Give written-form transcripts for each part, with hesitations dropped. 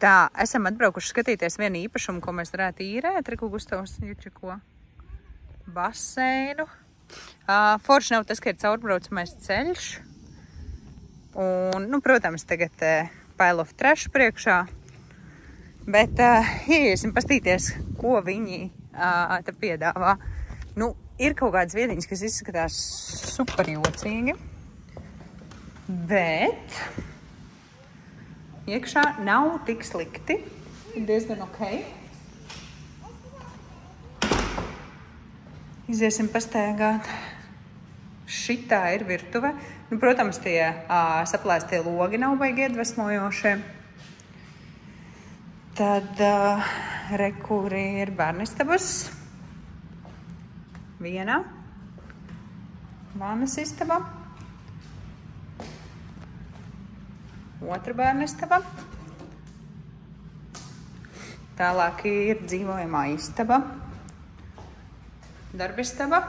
Tā, esam atbraukuši skatīties vienu īpašumu, ko mēs varētu īrēt. Reku Gustavs iečeko baseinu. Forši nav tas, ka ir caurbraucamais ceļš. Un, nu, protams, tagad pile of trash priekšā. Bet iesim pastīties, ko viņi te piedāvā. Nu, ir kaut kādas vietiņas, kas izskatās superjocīgi. Bet iekšā nav tik slikti. Ir diezgan ok. Iziesim pastaigāt. Šitā ir virtuve. Nu, protams, tie saplēstie logi nav baigi iedvesmojošie. Tad rekuri ir bērnistabas. Viena. Vannas istaba. Otra bērnistaba. Tālāk ir dzīvojamā istaba. Darbistaba.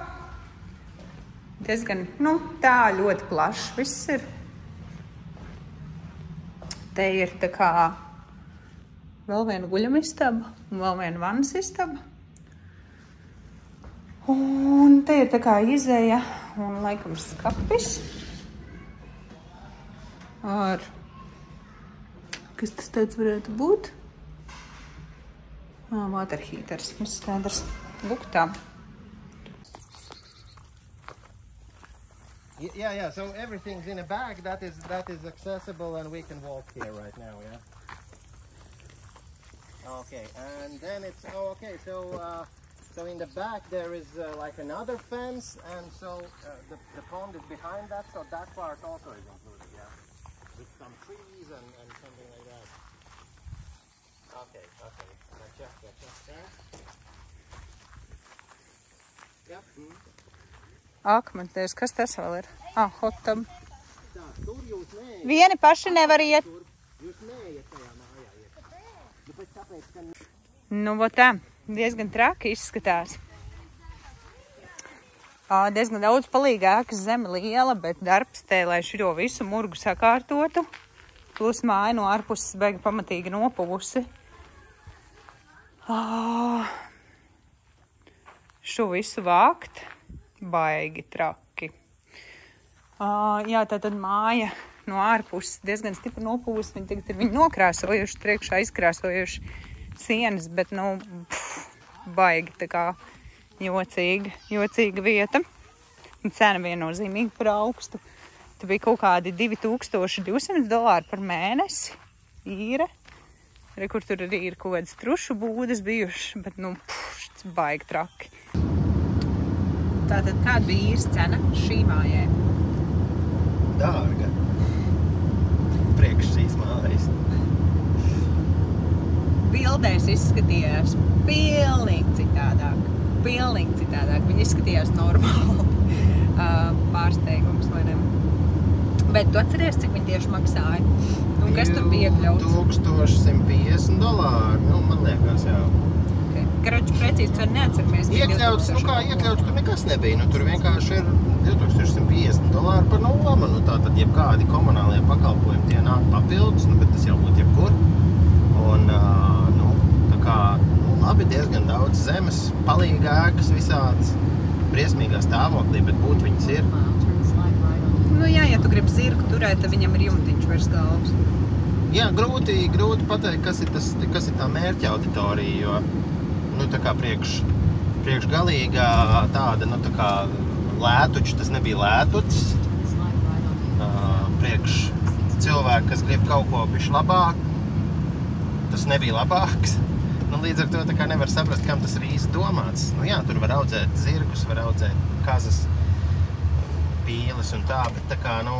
Diezgan, nu, tā ļoti plašs viss ir. Te ir tā kā vēl viena guļamistaba un vēl viena vannas istaba. Un te ir tā kā izeja un laikam skapis. Ar, kas tas tāds varētu būt? Water heaters, viss skaidrs. Lūk tā. Yeah. So everything's in a bag that is accessible, and we can walk here right now. Yeah. Okay, and then it's okay. So in the back there is like another fence, and so the pond is behind that. So that part also is included. Yeah, with some trees and something like that. Okay. Gotcha. Yep. Akmenties, kas tas vēl ir? Hot tub. Vieni paši nevar iet. Nu, tā, diezgan traki izskatās. Diezgan daudz palīgākas, zeme liela, bet darbs te, lai šito visu murgu sakārtotu. Plus māja no ārpuses beiga pamatīgi nopuvusi. Šo visu vākt. Baigi traki. Jā, tātad māja no ārpuses diezgan stipri nopūs. Viņi tagad ir viņu nokrāsojuši, priekšā izkrāsojuši sienas, bet, nu, baigi tā kā jocīga vieta. Un cena viennozīmīgi par augstu. Tā bija kaut kādi $2200 par mēnesi īre. Kur tur arī ir kaut kādas trušu būdas bijušas, bet, nu, baigi traki. Tātad kāda bija īres cena šī mājai? Dārga. Priekš šīs mājas. Bildēs izskatījās pilnīgi citādāk. Viņi izskatījās normāli. Pārsteigums, vai ne? Bet tu atceries, cik viņi tieši maksāja? Un kas tur bija iekļauts? $1150. Nu, man liekas, jā. Karoči, precīzi ceru neatceramies. Iekļauts, nu kā iekļauts, tur nekas nebija. Nu, tur vienkārši ir $2150 par nomu. Nu, tātad jebkādi komunālie pakalpojumi tie nāk papildus, nu, bet tas jau būtu jebkur. Un, nu, tā kā, nu, labi, diezgan daudz zemes, palīga ēkas visāds, briesmīgā stāvoklī, bet būt viņas ir. Nu jā, ja tu gribi zirgu turēt, tad viņam ir jumtiņš virs galvas. Jā, grūti pateikt, kas ir tā mērķa auditorija, jo nu, tā kā priekš galīgā tāda, nu, tā kā lētuči, tas nebija lētucis. Priekš cilvēki, kas grib kaut ko bišķi labāk, tas nebija labāks. Nu, līdz ar to tā kā nevar saprast, kam tas ir īsti domāts. Nu, jā, tur var audzēt zirgus, var audzēt kazas, pīles un tā, bet tā kā, nu,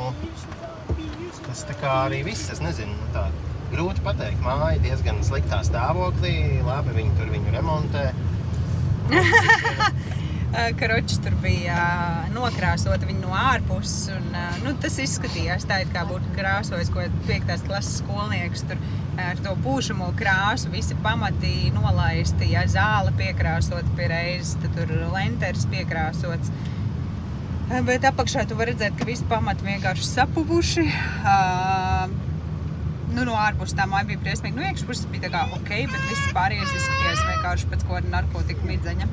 tas tā kā arī viss, es nezinu, nu, tā. Grūti pateikt, māja diezgan sliktā stāvoklī, labi, viņi tur viņu remontē. Karoči tur bija nokrāsota viņa no ārpuses, un nu, tas izskatījās tā, it kā būtu krāsojis, ko 5. klases skolnieks tur ar to pūšamo krāsu, visi pamati nolaisti, ja zāle piekrāsota pie reizes, tad tur lenters piekrāsots. Bet apakšā tu var redzēt, ka visi pamati vienkārši sapuvuši. nu, no ārpus tā māja bija briesmīgi. Nu, iekšpuses bija tā kā ok, bet viss pārējais izskatījās vienkārši pēc kaut kāda narkotika midzeņa.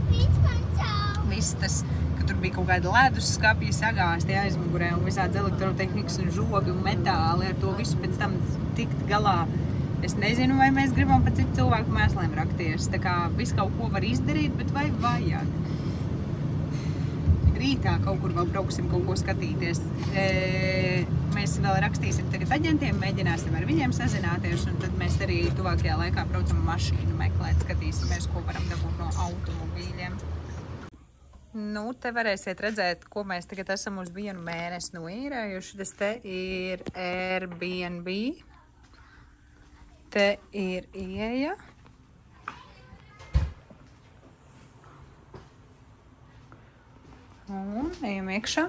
Viss tas, ka tur bija kaut kāda ledus skapji sagāsti aizmugurē un visāds elektrotehnikas un žogi un metāli, ar to visu pēc tam tikt galā. Es nezinu, vai mēs gribam pa citu cilvēku mēsliem rakties. Tā kā visu kaut ko var izdarīt, bet vai vajag? Rītā kaut kur vēl brauksim kaut ko skatīties. Mēs vēl rakstīsim tagad aģentiem, mēģināsim ar viņiem sazināties, un tad mēs arī tuvākajā laikā braucam mašīnu meklēt, skatīsimies, ko varam dabūt no automobīļiem. Nu, te varēsiet redzēt, ko mēs tagad esam uz 1 mēnesi noīrējuši. Tas te ir Airbnb. Te ir ieeja. Un ejam iekšā.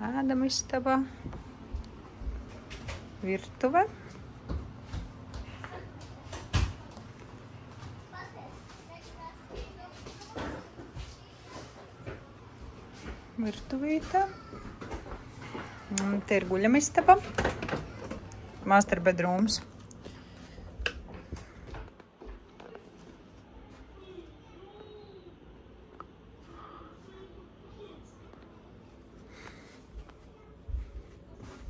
Ēdam istabā. Virtuve. Virtuvītā. Un te ir guļamistaba. Master bedrooms.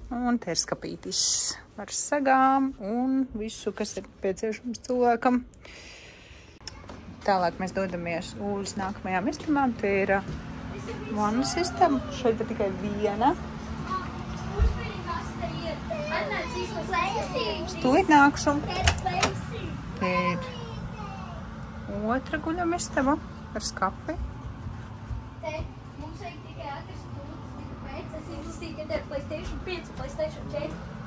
Un te ir skapītis ar sagām un visu, kas ir nepieciešams cilvēkam. Tālāk mēs dodamies uz nākamajām istabām. Te ir vannas istaba. Šeit ir tikai viena. Stūlīt nākšu. Te ir otra guļama istaba ar skapi. Mums vajag tikai atrast, ka tev PlayStation 5, PlayStation 4.